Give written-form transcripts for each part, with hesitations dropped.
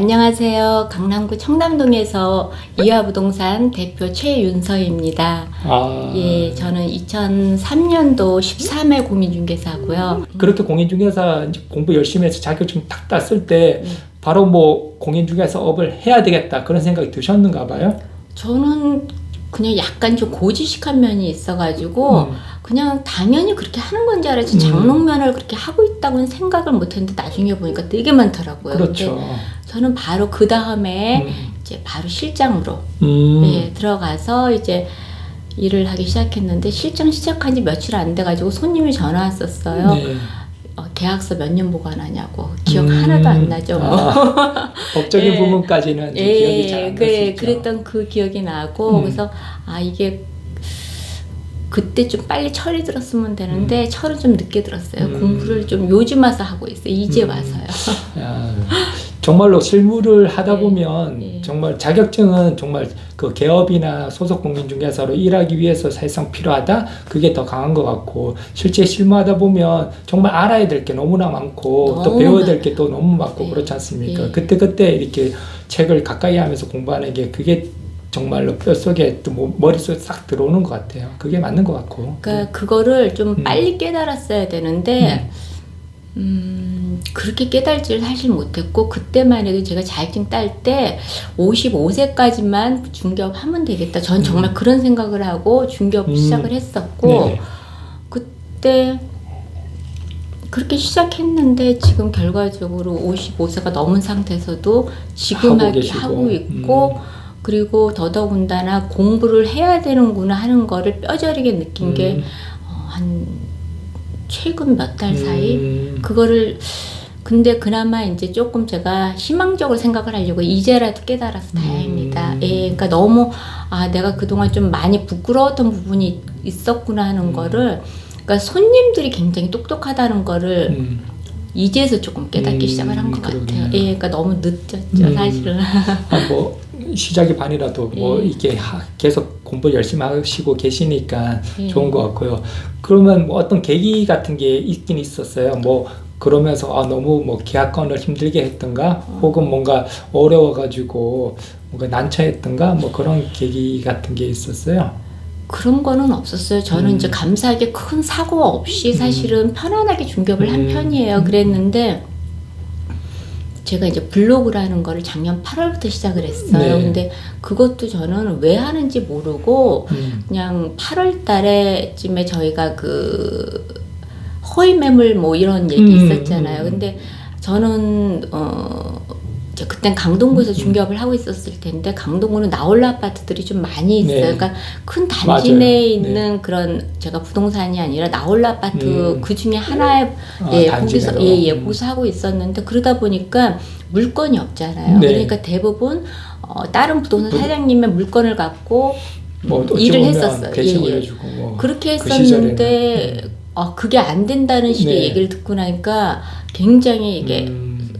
안녕하세요. 강남구 청담동에서 이화부동산 대표 최윤서입니다. 예, 저는 2003년도 13회 공인중개사고요. 그렇게 공인중개사 이제 공부 열심히 해서 자격증 딱 땄을 때 바로 뭐 공인중개사업을 해야 되겠다 그런 생각이 드셨는가 봐요? 저는 그냥 약간 좀 고지식한 면이 있어가지고 그냥 당연히 그렇게 하는 건지 알았지 장롱면을 그렇게 하고 있다고는 생각을 못했는데 나중에 보니까 되게 많더라고요. 그렇죠. 근데 저는 바로 그 다음에 이제 바로 실장으로 예, 들어가서 이제 일을 하기 시작했는데 실장 시작한 지 며칠 안 돼가지고 손님이 전화 왔었어요. 네. 계약서 몇 년 보관하냐고. 기억 하나도 안 나죠. 뭐. 법적인 예. 부분까지는 예, 기억이 잘 안 날 수 있죠. 그랬던 그 기억이 나고 그래서 이게 그때 좀 빨리 철이 들었으면 되는데 철은 좀 늦게 들었어요. 공부를 좀 요즘 와서 하고 있어요. 이제 와서요. 야, 정말로 실무를 하다 보면 예. 정말 자격증은 정말 그 개업이나 소속 공인중개사로 일하기 위해서 사실상 필요하다. 그게 더 강한 것 같고 실제 실무하다 보면 정말 알아야 될 게 너무나 많고 또 너무 배워야 될 게 또 너무 많고 네. 그렇지 않습니까? 네. 그때 이렇게 책을 가까이 하면서 공부하는 게 그게 정말로 뼛속에 또 머릿속에 싹 들어오는 것 같아요. 그게 맞는 것 같고. 그러니까 그거를 좀 빨리 깨달았어야 되는데 그렇게 깨달지를 사실 못했고 그때만 해도 제가 자격증 딸 때 55세까지만 중개업 하면 되겠다. 전 정말 그런 생각을 하고 중개업 시작을 했었고 네. 그때 그렇게 시작했는데 지금 결과적으로 55세가 넘은 상태에서도 지금 하고 있고 그리고 더더군다나 공부를 해야 되는구나 하는 거를 뼈저리게 느낀 게 한 최근 몇 달 사이 그거를 근데 그나마 이제 조금 제가 희망적으로 생각을 하려고 이제라도 깨달아서 다행입니다. 예, 그러니까 너무 내가 그동안 좀 많이 부끄러웠던 부분이 있었구나 하는 거를 그러니까 손님들이 굉장히 똑똑하다는 거를 이제서 조금 깨닫기 시작을 한 것 같아요. 예, 그러니까 너무 늦었죠, 사실은. 뭐 시작이 반이라도 뭐 이렇게 계속 공부 열심히 하시고 계시니까 좋은 것 같고요. 그러면 뭐 어떤 계기 같은 게 있긴 있었어요. 뭐 그러면서 너무 뭐 계약건을 힘들게 했던가, 혹은 뭔가 어려워가지고 뭔가 난처했던가, 뭐 그런 계기 같은 게 있었어요. 그런 거는 없었어요. 저는 이제 감사하게 큰 사고 없이 사실은 편안하게 중개업을 한 편이에요. 그랬는데 제가 이제 블로그라는 거를 작년 8월부터 시작을 했어요. 네. 근데 그것도 저는 왜 하는지 모르고 그냥 8월 달에쯤에 저희가 그 허위 매물 뭐 이런 얘기 있었잖아요. 근데 저는 이제 그땐 강동구에서 중개업을 하고 있었을 텐데 강동구는 나홀라 아파트들이 좀 많이 있어요. 네. 그러니까 큰 단지 내에 있는 네. 그런 제가 부동산이 아니라 나홀라 아파트 그 중에 하나에 거기서 거기서 하고 있었는데 그러다 보니까 물건이 없잖아요. 네. 그러니까 대부분 다른 부동산 사장님의 물건을 갖고 뭐 일을 했었어요. 대신 올려주고 뭐 그렇게 그 했었는데 그게 안 된다는 식의 네. 얘기를 듣고 나니까 굉장히 이게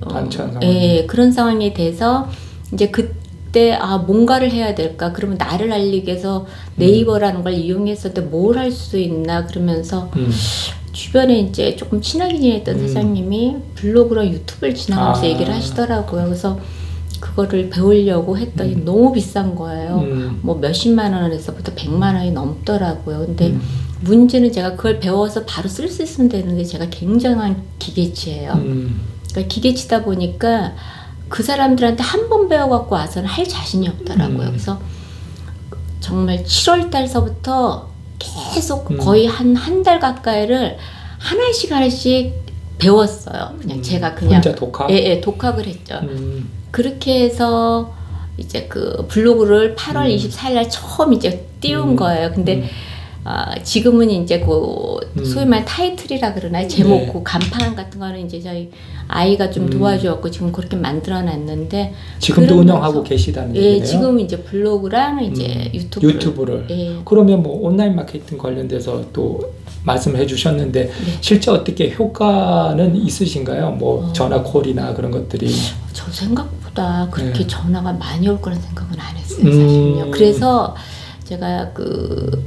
반찬 상황. 그런 상황이 돼서 이제 그때 뭔가를 해야 될까 그러면 나를 알리기 위해서 네이버라는 걸 이용했을 때 뭘 할 수 있나 그러면서 주변에 이제 조금 친하게 지냈던 사장님이 블로그랑 유튜브를 지나가면서 얘기를 하시더라고요. 그래서 그거를 배우려고 했더니 너무 비싼 거예요. 뭐 몇십만 원에서부터 100만 원이 넘더라고요. 근데 문제는 제가 그걸 배워서 바로 쓸 수 있으면 되는데 제가 굉장한 기계치예요. 그러니까 기계치다 보니까 그 사람들한테 한 번 배워갖고 와서는 할 자신이 없더라고요. 그래서 정말 7월 달서부터 계속 거의 한 달 가까이를 하나씩 배웠어요. 그냥 제가 그냥 혼자 독학? 예, 독학을 했죠. 그렇게 해서 이제 그 블로그를 8월 24일 날 처음 이제 띄운 거예요. 근데 지금은 이제 그 소위 말 타이틀이라 그러나요? 제목, 그 간판 같은 거는 이제 저희 아이가 좀 도와주었고 지금 그렇게 만들어놨는데 지금도 운영하고 계시다는 얘기네요. 예, 지금 이제 블로그랑 이제 유튜브를. 그러면 뭐 온라인 마케팅 관련돼서 또 말씀해 주셨는데 실제 어떻게 효과는 있으신가요? 뭐 전화 콜이나 그런 것들이. 저 생각보다 그렇게 전화가 많이 올 거란 생각은 안 했어요, 사실은요. 그래서 제가 그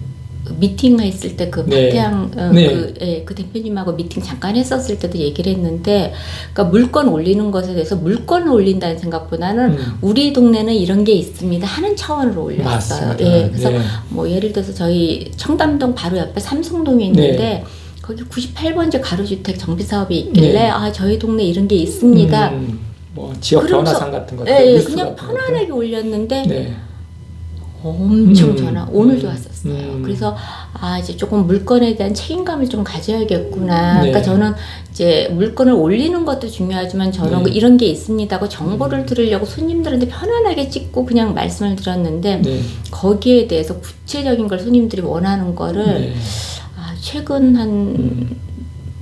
미팅 했을 때 그 네. 박태양 네. 그 대표님하고 미팅 잠깐 했었을 때도 얘기를 했는데, 그러니까 물건 올리는 것에 대해서 물건을 올린다는 생각보다는 우리 동네는 이런 게 있습니다 하는 차원으로 올렸어요. 맞습니다. 예, 그래서 네. 뭐 예를 들어서 저희 청담동 바로 옆에 삼성동이 있는데 네. 거기 98번지 가로주택 정비 사업이 있길래 네. 아 저희 동네 이런 게 있습니다. 뭐 지역 그러면서, 변화상 같은 것도 예, 뉴스 그냥 같은 것도. 편안하게 올렸는데 네. 엄청 전화 오늘도 왔었어요. 음. 그래서 아 이제 조금 물건에 대한 책임감을 좀 가져야겠구나. 네. 그러니까 저는 이제 물건을 올리는 것도 중요하지만 저는 네. 이런 게 있습니다고 정보를 들으려고 손님들한테 편안하게 찍고 그냥 말씀을 드렸는데 네. 거기에 대해서 구체적인 걸 손님들이 원하는 거를 네. 아,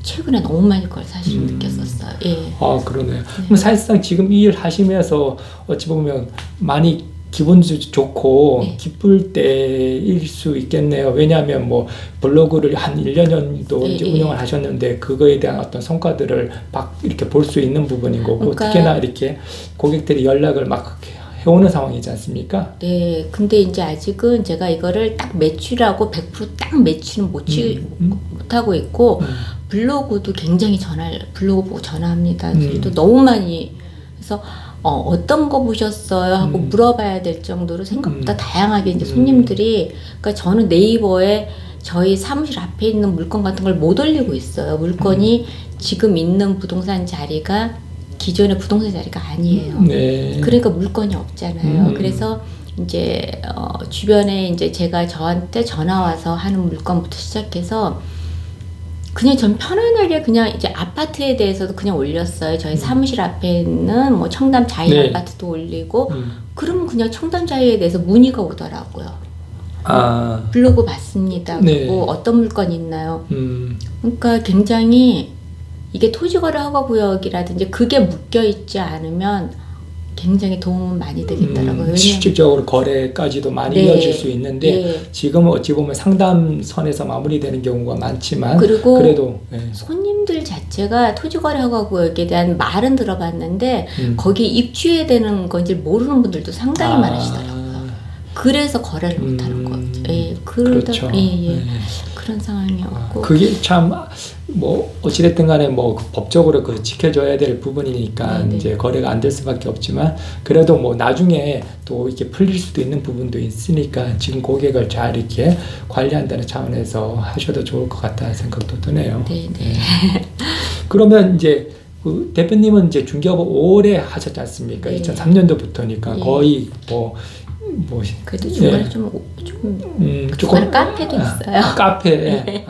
최근에 너무 많이 그걸 사실 느꼈었어요. 예. 아, 그러네요. 그럼 사실상 지금 이 일 하시면서 어찌 보면 많이 기분도 좋고 네. 기쁠 때일 수 있겠네요. 왜냐하면 뭐 블로그를 한 1년 정도 네, 이제 네. 운영을 하셨는데 그거에 대한 어떤 성과들을 막 이렇게 볼 수 있는 부분인 거고 그러니까- 특히나 이렇게 고객들이 연락을 막 해오는 상황이지 않습니까? 네, 근데 이제 아직은 제가 이거를 딱 매출하고 100%딱 매출은 못하고 있고, 블로그도 굉장히 블로그 보고 전화합니다. 또 너무 많이. 그래서, 어떤 거 보셨어요? 하고 물어봐야 될 정도로 생각보다 다양하게 이제 손님들이, 그러니까 저는 네이버에 저희 사무실 앞에 있는 물건 같은 걸 못 올리고 있어요. 물건이 지금 있는 부동산 자리가 기존의 부동산 자리가 아니에요. 네. 그러니까 물건이 없잖아요. 그래서 이제 주변에 이제 제가 저한테 전화 와서 하는 물건부터 시작해서 그냥 전 편안하게 그냥 이제 아파트에 대해서도 그냥 올렸어요. 저희 사무실 앞에 있는 뭐 청담 자이 네. 아파트도 올리고 그러면 그냥 청담 자이에 대해서 문의가 오더라고요. 아, 블로그 봤습니다. 네. 그리고 어떤 물건 있나요? 그러니까 굉장히 이게 토지거래 허가구역이라든지 그게 묶여있지 않으면 굉장히 도움은 많이 되겠더라고요. 왜냐면 실질적으로 거래까지도 많이 네. 이어질 수 있는데 네. 지금은 어찌 보면 상담선에서 마무리되는 경우가 많지만 그리고 그래도 네. 손님들 자체가 토지거래 허가구역에 대한 말은 들어봤는데 거기에 입주해야 되는 건지 모르는 분들도 상당히 많으시더라고요. 그래서 거래를 못하는 거죠. 예, 그렇죠. 예. 네. 그런 상황이었고. 그게 참 뭐 어찌됐든 간에 뭐 법적으로 그 지켜줘야 될 부분이니까 네네. 이제 거래가 안 될 수밖에 없지만 그래도 뭐 나중에 또 이렇게 풀릴 수도 있는 부분도 있으니까 지금 고객을 잘 이렇게 관리한다는 차원에서 하셔도 좋을 것 같다는 생각도 드네요. 네. 그러면 이제 그 대표님은 이제 중개업을 오래 하셨지 않습니까? 네. 2003년도부터니까 예. 거의 뭐 그래도 중간에 예. 조금 조금 카페도 있어요. 카페.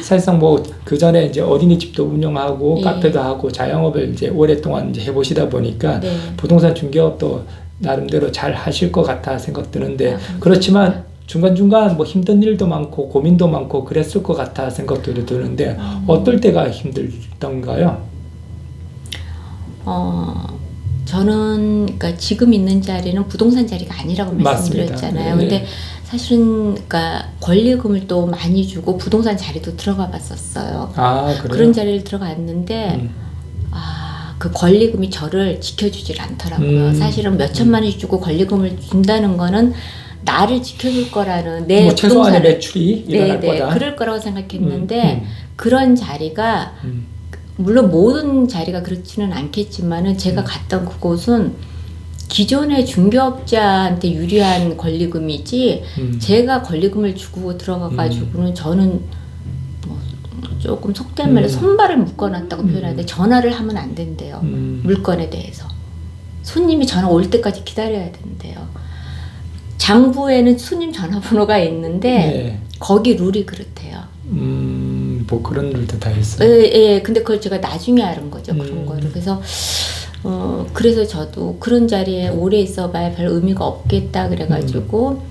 사실상 뭐 그 전에 이제 어린이집도 운영하고 예. 카페도 하고 자영업을 이제 오랫동안 이제 해보시다 보니까 네. 부동산 중개업도 나름대로 잘 하실 것 같아 생각 드는데 감사합니다. 그렇지만 중간중간 뭐 힘든 일도 많고 고민도 많고 그랬을 것 같아 생각도 드는데 어떨 때가 힘들던가요? 저는 그러니까 지금 있는 자리는 부동산 자리가 아니라고 맞습니다. 말씀드렸잖아요. 네. 근데 사실은 그러니까 권리금을 또 많이 주고 부동산 자리도 들어가 봤었어요. 아, 그래요? 그런 자리를 들어갔는데 그 권리금이 저를 지켜주질 않더라고요. 사실은 몇 천만 원씩 주고 권리금을 준다는 거는 나를 지켜줄 거라는 내 뭐 최소한의 부동산을- 매출이 일어날 거다. 그럴 거라고 생각했는데 그런 자리가 물론 모든 자리가 그렇지는 않겠지만은 제가 갔던 그곳은 기존의 중개업자한테 유리한 권리금이지 제가 권리금을 주고 들어가가지고는 저는 뭐 조금 속된 말로 손발을 묶어놨다고 표현하는데 전화를 하면 안 된대요. 물건에 대해서. 손님이 전화 올 때까지 기다려야 된대요. 장부에는 손님 전화번호가 있는데 네. 거기 룰이 그렇대요. 뭐 그런 일도 다 있어요. 예, 근데 그걸 제가 나중에 알은 거죠, 그런 거를. 그래서, 그래서 저도 그런 자리에 오래 있어봐야 별 의미가 없겠다, 그래가지고,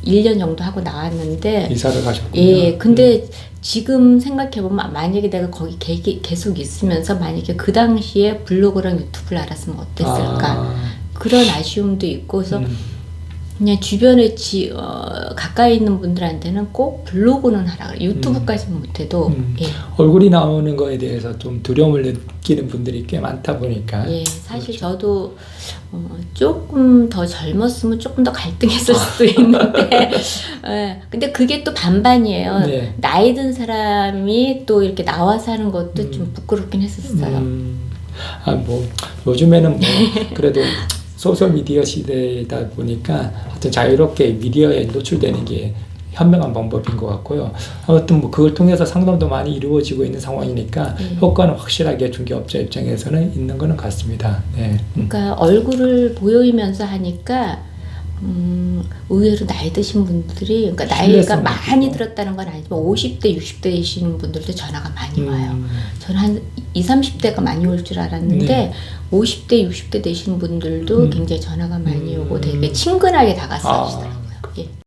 1년 정도 하고 나왔는데, 이사를 가셨군요. 예, 근데 지금 생각해보면, 만약에 내가 거기 계속 있으면서, 만약에 그 당시에 블로그랑 유튜브를 알았으면 어땠을까. 그런 아쉬움도 있고, 그래서, 그냥 주변에 가까이 있는 분들한테는 꼭 블로그는 하라 그래요. 유튜브까지는 못해도. 예. 얼굴이 나오는 거에 대해서 좀 두려움을 느끼는 분들이 꽤 많다 보니까. 예, 사실 그렇죠. 저도 조금 더 젊었으면 조금 더 갈등했을 수도 있는데, 예, 근데 그게 또 반반이에요. 네. 나이 든 사람이 또 이렇게 나와서 하는 것도 좀 부끄럽긴 했었어요. 뭐 요즘에는 뭐 그래도 소셜 미디어 시대이다 보니까 어떤 자유롭게 미디어에 노출되는 게 현명한 방법인 것 같고요. 아무튼 뭐 그걸 통해서 상담도 많이 이루어지고 있는 상황이니까 효과는 확실하게 중개업자 입장에서는 있는 거는 같습니다. 네. 그러니까 얼굴을 보이면서 하니까 의외로 나이 드신 분들이, 그러니까 나이가 신뢰성이 많이 있고. 들었다는 건 아니지만 50대, 60대이신 분들도 전화가 많이 와요. 저는 한 20, 30대가 많이 올 줄 알았는데 네. 50대, 60대 되신 분들도 굉장히 전화가 많이 오고 되게 친근하게 다가서 주시더라고요. 예.